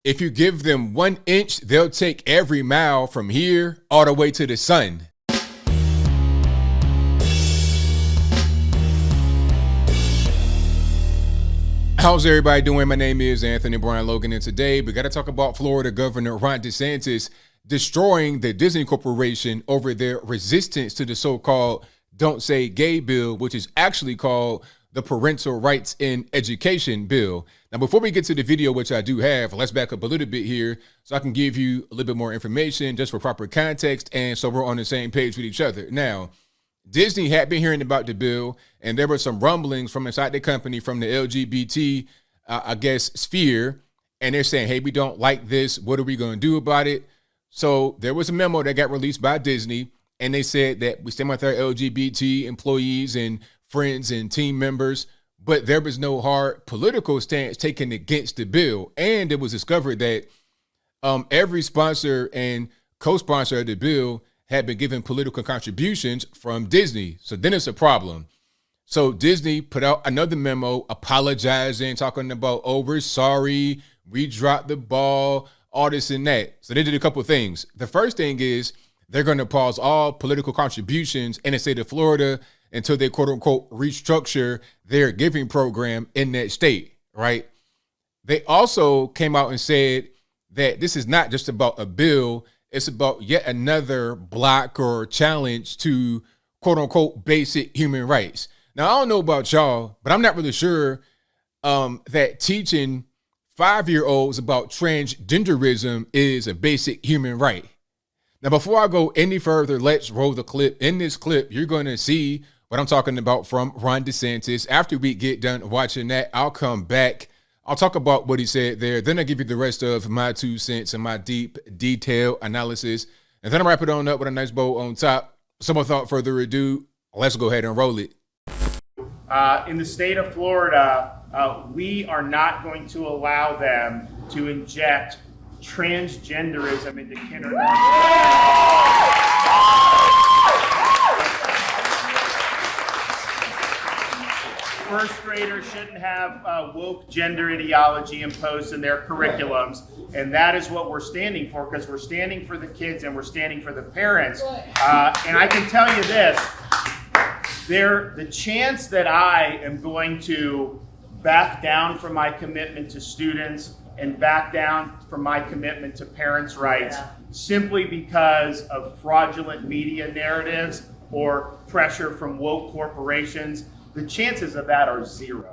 If you give them 1 inch, they'll take every mile from here all the way to the sun. How's everybody doing? My name is Anthony Brian Logan, and today we got to talk about Florida Governor Ron DeSantis destroying the Disney Corporation over their resistance to the so-called Don't Say Gay bill, which is actually called the Parental Rights in Education bill. Now, before we get to the video, which I do have, let's back up a little bit here so I can give you a little bit more information just for proper context and so we're on the same page with each other. Now, Disney had been hearing about the bill, and there were some rumblings from inside the company from the LGBT, sphere, and they're saying, hey, we don't like this. What are we going to do about it? So there was a memo that got released by Disney, and they said that we stand with our LGBT employees and friends and team members, but there was no hard political stance taken against the bill. And it was discovered that every sponsor and co-sponsor of the bill had been given political contributions from Disney. So then it's a problem. So Disney put out another memo apologizing, talking about, oh, we're sorry, we dropped the ball, all this and that. So they did a couple of things. The first thing is they're going to pause all political contributions in the state of Florida until they, quote unquote, restructure their giving program in that state, right? They also came out and said that this is not just about a bill, it's about yet another block or challenge to, quote unquote, basic human rights. Now, I don't know about y'all, but I'm not really sure that teaching 5-year-olds about transgenderism is a basic human right. Now, before I go any further, let's roll the clip. In this clip, you're going to see what I'm talking about from Ron DeSantis. After we get done watching that, I'll come back. I'll talk about what he said there. Then I'll give you the rest of my 2 cents and my deep, detailed analysis. And then I'll wrap it on up with a nice bow on top. So without further ado, let's go ahead and roll it. In the state of Florida, we are not going to allow them to inject transgenderism into kindergarten. First graders shouldn't have woke gender ideology imposed in their curriculums, and that is what we're standing for, because we're standing for the kids and we're standing for the parents. And I can tell you this, the chance that I am going to back down from my commitment to students and back down from my commitment to parents' rights simply because of fraudulent media narratives or pressure from woke corporations, the chances of that are zero.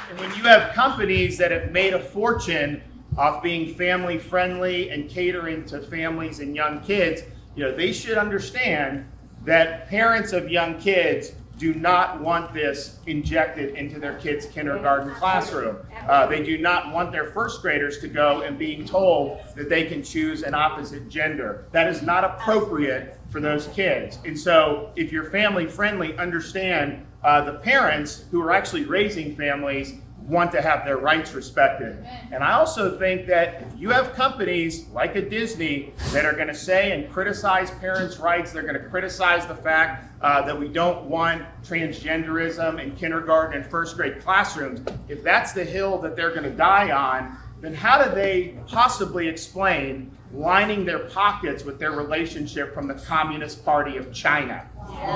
And when you have companies that have made a fortune off being family friendly and catering to families and young kids, they should understand that parents of young kids do not want this injected into their kids' kindergarten classroom. They do not want their first graders to go and being told that they can choose an opposite gender. That is not appropriate for those kids. And so if you're family friendly, understand the parents who are actually raising families want to have their rights respected. And I also think that if you have companies like a Disney that are going to say and criticize parents' rights, they're going to criticize the fact that we don't want transgenderism in kindergarten and first grade classrooms, if that's the hill that they're going to die on, then how do they possibly explain lining their pockets with their relationship from the Communist Party of China?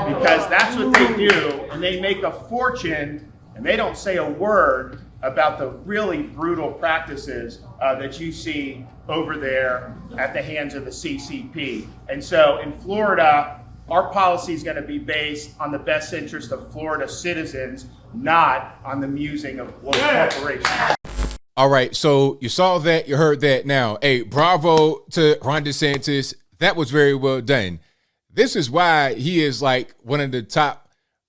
Because that's what they do, and they make a fortune, and they don't say a word about the really brutal practices that you see over there at the hands of the CCP. And so in Florida, our policy is going to be based on the best interest of Florida citizens, not on the musing of global corporations. All right, so you saw that, you heard that. Now, hey, bravo to Ron DeSantis. That was very well done. This is why he is like one of the top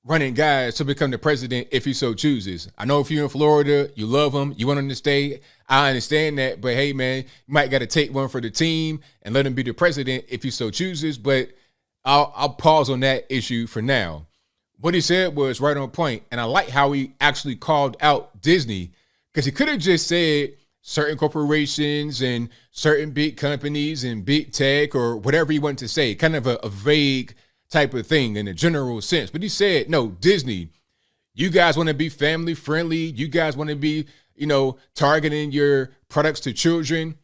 running guys to become the president if he so chooses. I know if you're in Florida, you love him, you want him to stay. I understand that, but hey, man, you might got to take one for the team and let him be the president if he so chooses. But I'll pause on that issue for now. What he said was right on point, and I like how he actually called out Disney, because he could have just said certain corporations and certain big companies and big tech or whatever he wanted to say, kind of a vague type of thing in a general sense. But he said, no, Disney, you guys want to be family friendly. You guys want to be, targeting your products to children.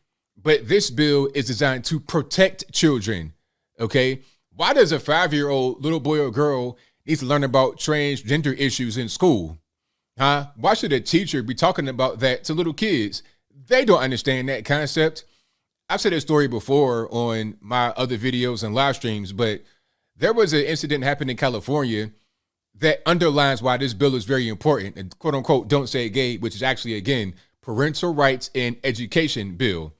But this bill is designed to protect children. Okay. Why does a 5-year-old little boy or girl need to learn about transgender issues in school? Huh? Why should a teacher be talking about that to little kids? They don't understand that concept. I've said this story before on my other videos and live streams, but there was an incident happened in California that underlines why this bill is very important, and quote unquote, don't say gay, which is actually, again, parental rights and education bill.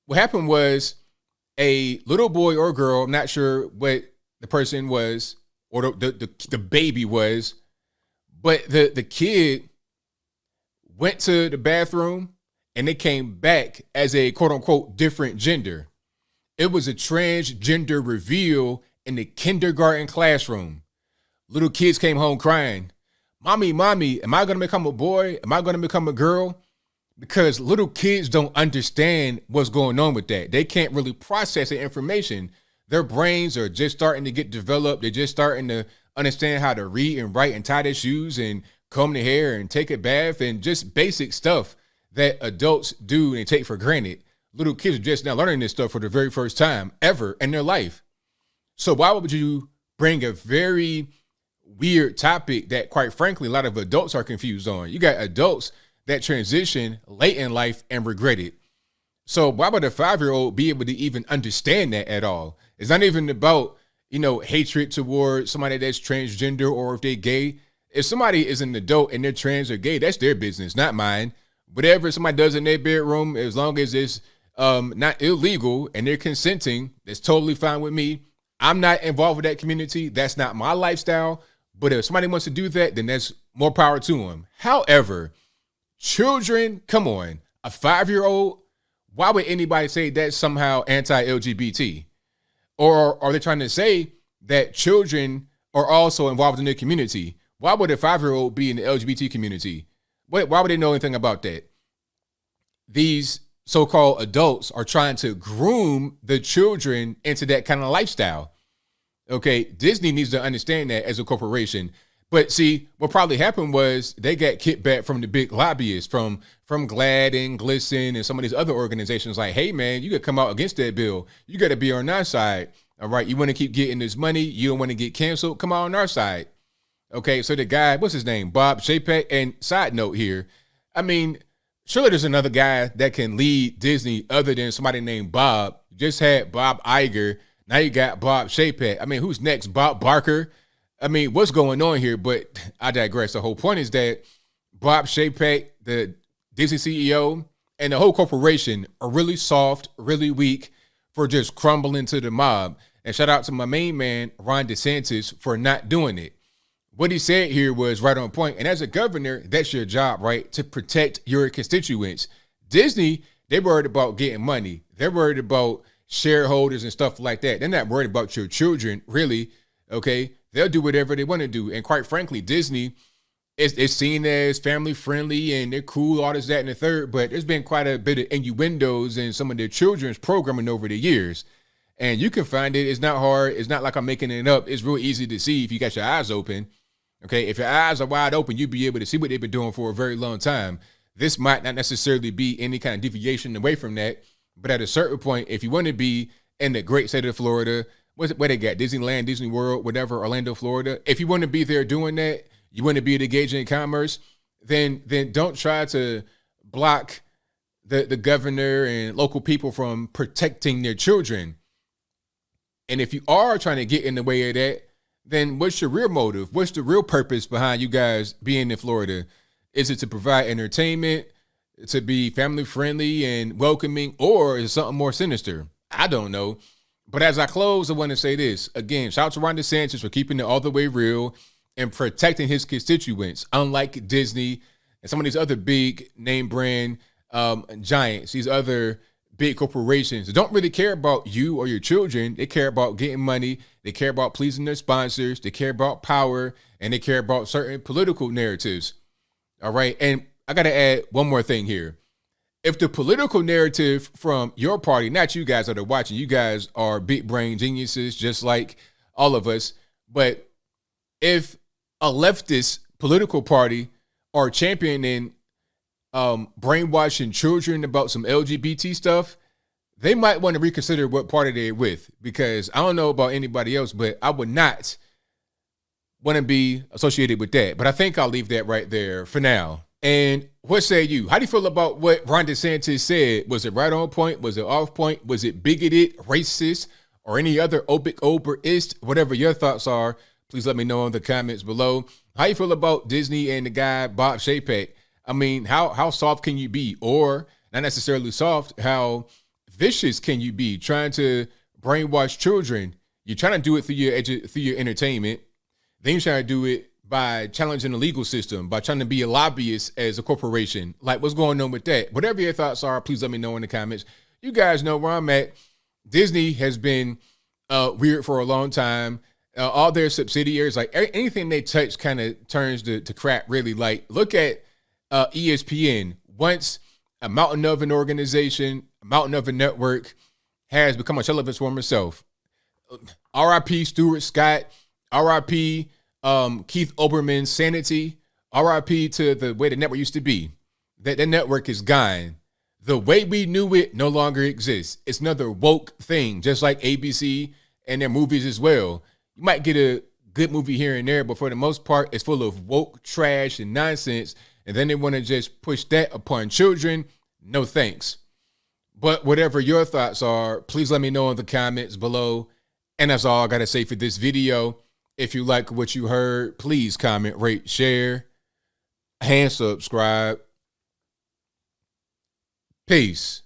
What happened was a little boy or girl, I'm not sure what the person was or the baby was, but the kid went to the bathroom and they came back as a quote unquote different gender. It was a transgender reveal in the kindergarten classroom. Little kids came home crying, mommy, am I going to become a boy? Am I going to become a girl? Because little kids don't understand what's going on with that. They can't really process the information. Their brains are just starting to get developed. They're just starting to understand how to read and write and tie their shoes and comb their hair and take a bath and just basic stuff that adults do and take for granted. Little kids are just now learning this stuff for the very first time ever in their life. So why would you bring a very weird topic that, quite frankly, a lot of adults are confused on? You got adults that transition late in life and regret it. So why would a 5-year-old be able to even understand that at all? It's not even about, hatred towards somebody that's transgender or if they're gay. If somebody is an adult and they're trans or gay, that's their business, not mine. Whatever somebody does in their bedroom, as long as it's not illegal and they're consenting, that's totally fine with me. I'm not involved with that community. That's not my lifestyle. But if somebody wants to do that, then that's more power to them. However, children, come on, a 5-year-old, why would anybody say that's somehow anti-LGBT? Or are they trying to say that children are also involved in their community? Why would a 5-year-old be in the LGBT community? Why would they know anything about that? These so-called adults are trying to groom the children into that kind of lifestyle. Okay, Disney needs to understand that as a corporation. But see, what probably happened was they got kickback from the big lobbyists, from GLAAD and GLSEN and some of these other organizations like, hey, man, you got to come out against that bill. You got to be on our side. All right, you want to keep getting this money. You don't want to get canceled. Come on our side. Okay, so the guy, what's his name? Bob Chapek. And side note here, I mean, surely there's another guy that can lead Disney other than somebody named Bob. You just had Bob Iger. Now you got Bob Chapek. I mean, who's next? Bob Barker? I mean, what's going on here? But I digress. The whole point is that Bob Chapek, the Disney CEO, and the whole corporation are really soft, really weak for just crumbling to the mob. And shout out to my main man, Ron DeSantis, for not doing it. What he said here was right on point. And as a governor, that's your job, right? To protect your constituents. Disney, they're worried about getting money. They're worried about shareholders and stuff like that. They're not worried about your children, really. Okay. They'll do whatever they want to do. And quite frankly, Disney is seen as family friendly and they're cool, all this, that, and the third. But there's been quite a bit of innuendos in some of their children's programming over the years. And you can find it. It's not hard. It's not like I'm making it up. It's real easy to see if you got your eyes open. Okay. If your eyes are wide open, you'll be able to see what they've been doing for a very long time. This might not necessarily be any kind of deviation away from that. But at a certain point, if you want to be in the great state of Florida, where they got Disneyland, Disney World, whatever, Orlando, Florida. If you want to be there doing that, you want to be engaging in commerce, then don't try to block the governor and local people from protecting their children. And if you are trying to get in the way of that, then what's your real motive? What's the real purpose behind you guys being in Florida? Is it to provide entertainment, to be family friendly and welcoming, or is it something more sinister? I don't know. But as I close, I want to say this. Again, shout out to Ron DeSantis for keeping it all the way real and protecting his constituents, unlike Disney and some of these other big name brand giants, these other big corporations that don't really care about you or your children. They care about getting money. They care about pleasing their sponsors. They care about power, and they care about certain political narratives. All right. And I got to add one more thing here. if the political narrative from your party, not you guys that are watching, you guys are big brain geniuses just like all of us, but if a leftist political party are championing brainwashing children about some LGBT stuff, they might want to reconsider what party they're with, because I don't know about anybody else, but I would not want to be associated with that. But I think I'll leave that right there for now. And what say you? How do you feel about what Ron DeSantis said? Was it right on point? Was it off point? Was it bigoted, racist, or any other oberist? Whatever your thoughts are, please let me know in the comments below. How you feel about Disney and the guy Bob Chapek? I mean, how soft can you be? Or not necessarily soft, how vicious can you be trying to brainwash children? You're trying to do it through your entertainment. Then you're trying to do it by challenging the legal system, by trying to be a lobbyist as a corporation. Like, what's going on with that? Whatever your thoughts are, please let me know in the comments. You guys know where I'm at. Disney has been weird for a long time. All their subsidiaries, like anything they touch kind of turns to crap, really. Like, look at ESPN. Once a mountain of an organization, a mountain of a network, has become a shell of its former self. R.I.P. Stuart Scott. R.I.P. Keith Olbermann's sanity. R.I.P. to the way the network used to be. That network is gone. The way we knew it no longer exists. It's another woke thing, just like ABC and their movies as well. You might get a good movie here and there, but for the most part, it's full of woke trash and nonsense. And then they want to just push that upon children. No thanks. But whatever your thoughts are, please let me know in the comments below. And that's all I got to say for this video. If you like what you heard, please comment, rate, share, and subscribe. Peace.